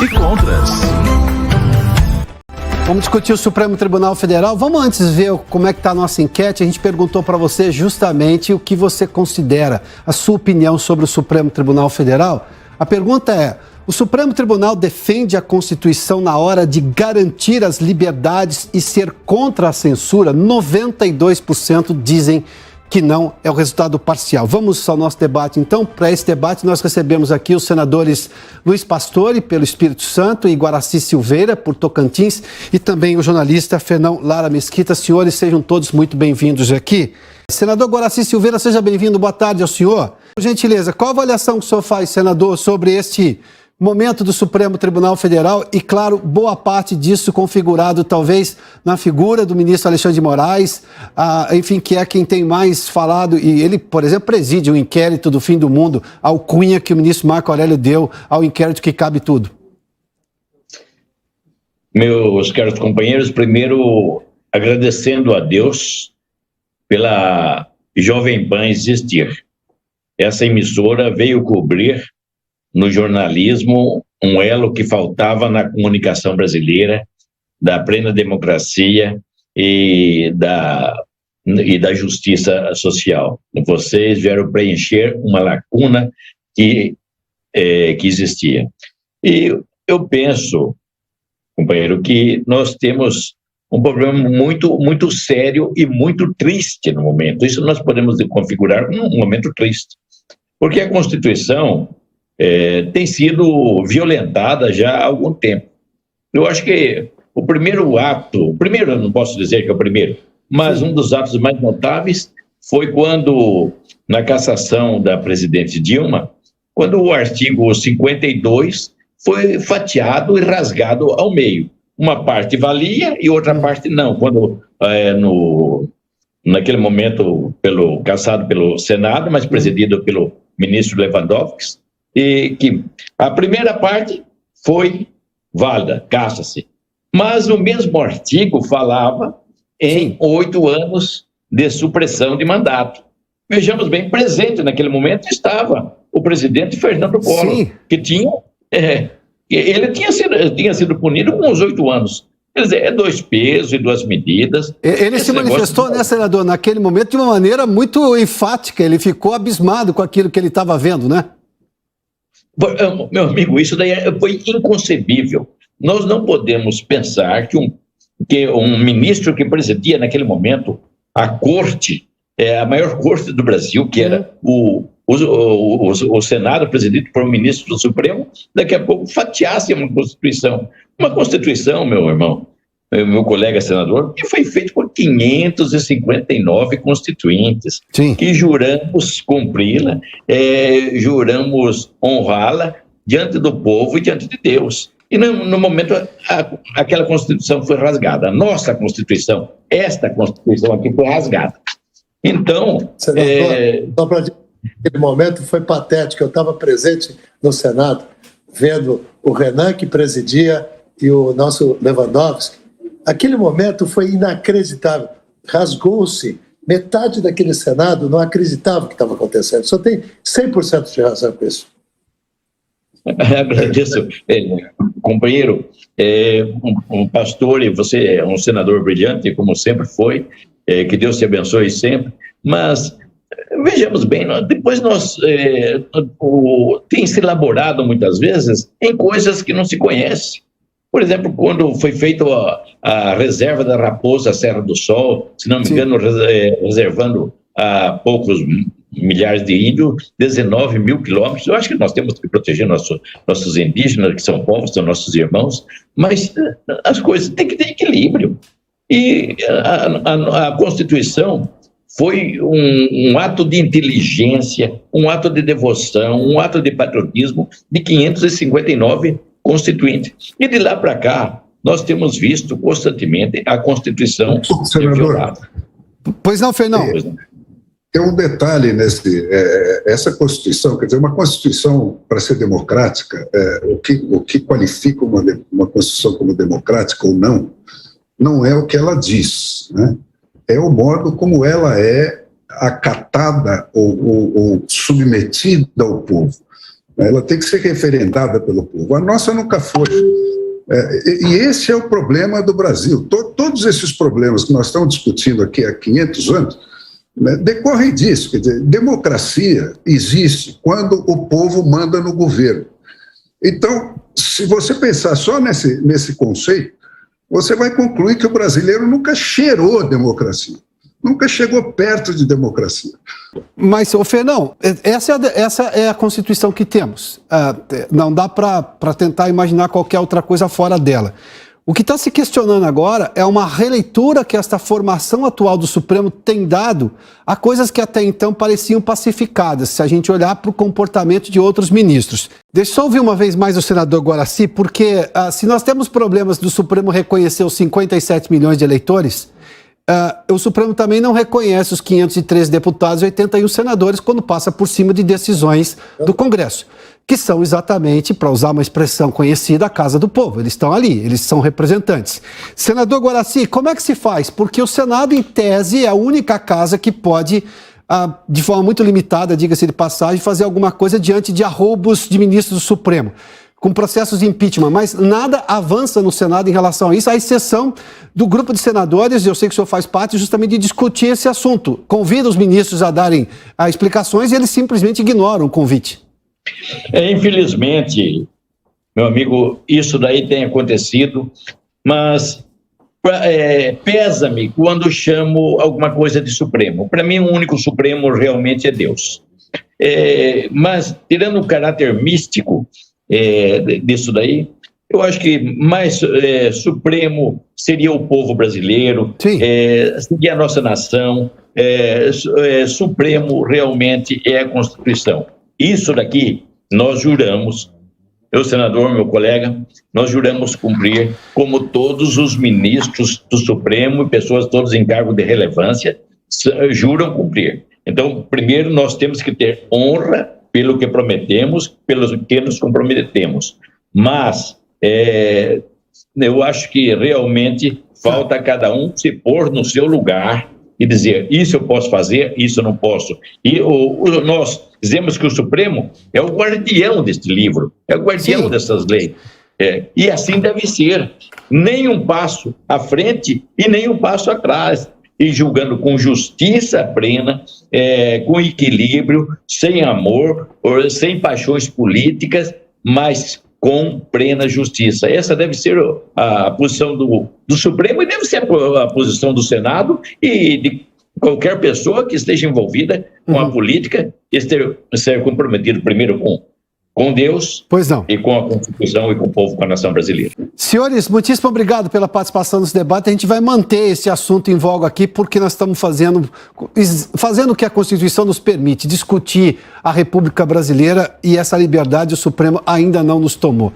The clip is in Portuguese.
e contras. Vamos discutir o Supremo Tribunal Federal. Vamos antes ver como é que está a nossa enquete. A gente perguntou para você justamente o que você considera, a sua opinião sobre o Supremo Tribunal Federal. A pergunta é: o Supremo Tribunal defende a Constituição na hora de garantir as liberdades e ser contra a censura? 92% dizem que não, é o resultado parcial. Vamos ao nosso debate, então. Para esse debate, nós recebemos aqui os senadores Luiz Pastore, pelo Espírito Santo, e Guaraci Silveira, por Tocantins, e também o jornalista Fernão Lara Mesquita. Senhores, sejam todos muito bem-vindos aqui. Senador Guaraci Silveira, seja bem-vindo. Boa tarde ao senhor. Por gentileza, qual a avaliação que o senhor faz, senador, sobre este momento do Supremo Tribunal Federal e, claro, boa parte disso configurado talvez na figura do ministro Alexandre de Moraes, enfim, que é quem tem mais falado, e ele, por exemplo, preside o inquérito do fim do mundo, a alcunha que o ministro Marco Aurélio deu ao inquérito que cabe tudo. Meus caros companheiros, primeiro agradecendo a Deus pela Jovem Pan existir. Essa emissora veio cobrir no jornalismo um elo que faltava na comunicação brasileira, da plena democracia e da justiça social. Vocês vieram preencher uma lacuna que existia. E eu penso, companheiro, que nós temos um problema muito sério e muito triste no momento. Isso nós podemos configurar um momento triste, porque a Constituição tem sido violentada já há algum tempo. Eu acho que o primeiro, eu não posso dizer que é o primeiro, mas um dos atos mais notáveis foi quando, na cassação da presidente Dilma, quando o artigo 52 foi fatiado e rasgado ao meio. Uma parte valia e outra parte não. Quando, naquele momento, cassado pelo Senado, mas presidido pelo ministro Lewandowski, e que a primeira parte foi válida, cassa-se. Mas o mesmo artigo falava em 8 anos de supressão de mandato. Vejamos bem, presente naquele momento estava o presidente Fernando Collor, que ele tinha sido punido com os 8 anos. Quer dizer, é 2 pesos e 2 medidas. Ele se manifestou, né, senador, naquele momento de uma maneira muito enfática. Ele ficou abismado com aquilo que ele estava vendo, né? Meu amigo, isso daí foi inconcebível. Nós não podemos pensar que um ministro que presidia naquele momento a corte, a maior corte do Brasil, que era o Senado, presidido por um ministro do Supremo, daqui a pouco fatiasse uma Constituição. Uma Constituição, meu irmão, meu colega senador, que foi feito por 559 constituintes, que juramos cumpri-la, juramos honrá-la diante do povo e diante de Deus. E no momento, aquela Constituição foi rasgada. A nossa Constituição, esta Constituição aqui foi rasgada. Então... Senador, só para dizer, aquele momento foi patético. Eu estava presente no Senado, vendo o Renan, que presidia, e o nosso Lewandowski. Aquele momento foi inacreditável. Rasgou-se. Metade daquele Senado não acreditava o que estava acontecendo. Só tem 100% de razão com isso. Agradeço, companheiro. Um pastor, e você é um senador brilhante, como sempre foi. Que Deus te abençoe sempre. Mas vejamos bem, depois tem se elaborado muitas vezes em coisas que não se conhece. Por exemplo, quando foi feita a reserva da Raposa Serra do Sol, se não me engano, reservando a poucos milhares de índios, 19 mil quilômetros. Eu acho que nós temos que proteger nossos indígenas, que são povos, são nossos irmãos, mas as coisas têm que ter equilíbrio. E a Constituição foi um ato de inteligência, um ato de devoção, um ato de patriotismo de 559 constituintes. E de lá para cá, nós temos visto constantemente a Constituição ser violada. Pois não, Fernão? Tem um detalhe essa Constituição, quer dizer, uma Constituição, para ser democrática, o que qualifica uma Constituição como democrática ou não é o que ela diz, né? É o modo como ela é acatada ou submetida ao povo. Ela tem que ser referendada pelo povo. A nossa nunca foi. E esse é o problema do Brasil. Todos esses problemas que nós estamos discutindo aqui há 500 anos, né, decorrem disso. Quer dizer, democracia existe quando o povo manda no governo. Então, se você pensar só nesse conceito, você vai concluir que o brasileiro nunca cheirou democracia, nunca chegou perto de democracia. Mas, Fernão, essa é a Constituição que temos. Não dá para tentar imaginar qualquer outra coisa fora dela. O que está se questionando agora é uma releitura que esta formação atual do Supremo tem dado a coisas que até então pareciam pacificadas, se a gente olhar para o comportamento de outros ministros. Deixa eu só ouvir uma vez mais o senador Guaraci, porque se nós temos problemas do Supremo reconhecer os 57 milhões de eleitores, o Supremo também não reconhece os 513 deputados e 81 senadores quando passa por cima de decisões do Congresso, que são exatamente, para usar uma expressão conhecida, a casa do povo. Eles estão ali, eles são representantes. Senador Guaraci, como é que se faz? Porque o Senado, em tese, é a única casa que pode, de forma muito limitada, diga-se de passagem, fazer alguma coisa diante de arroubos de ministros do Supremo, com processos de impeachment, mas nada avança no Senado em relação a isso, à exceção do grupo de senadores, e eu sei que o senhor faz parte, justamente de discutir esse assunto. Convida os ministros a darem explicações e eles simplesmente ignoram o convite. Infelizmente, meu amigo, isso daí tem acontecido, mas pesa-me quando chamo alguma coisa de Supremo. Para mim, o único Supremo realmente é Deus. Mas, tirando o caráter místico disso daí, eu acho que mais Supremo seria o povo brasileiro, seria a nossa nação, Supremo realmente é a Constituição. Isso daqui, nós juramos, eu, senador, meu colega, nós juramos cumprir, como todos os ministros do Supremo e pessoas todos em cargo de relevância juram cumprir. Então, primeiro, nós temos que ter honra pelo que prometemos, pelo que nos comprometemos. Mas eu acho que realmente falta a cada um se pôr no seu lugar e dizer, isso eu posso fazer, isso eu não posso. E nós dizemos que o Supremo é o guardião deste livro, é o guardião dessas leis. E assim deve ser. Nem um passo à frente e nem um passo atrás. E julgando com justiça plena, com equilíbrio, sem amor, sem paixões políticas, mas com plena justiça. Essa deve ser a posição do Supremo e deve ser a posição do Senado e de qualquer pessoa que esteja envolvida com a política e esteja comprometido primeiro com Deus, e com a Constituição e com o povo, com a nação brasileira. Senhores, muitíssimo obrigado pela participação nesse debate. A gente vai manter esse assunto em voga aqui porque nós estamos fazendo o que a Constituição nos permite, discutir a República Brasileira, e essa liberdade o Supremo ainda não nos tomou.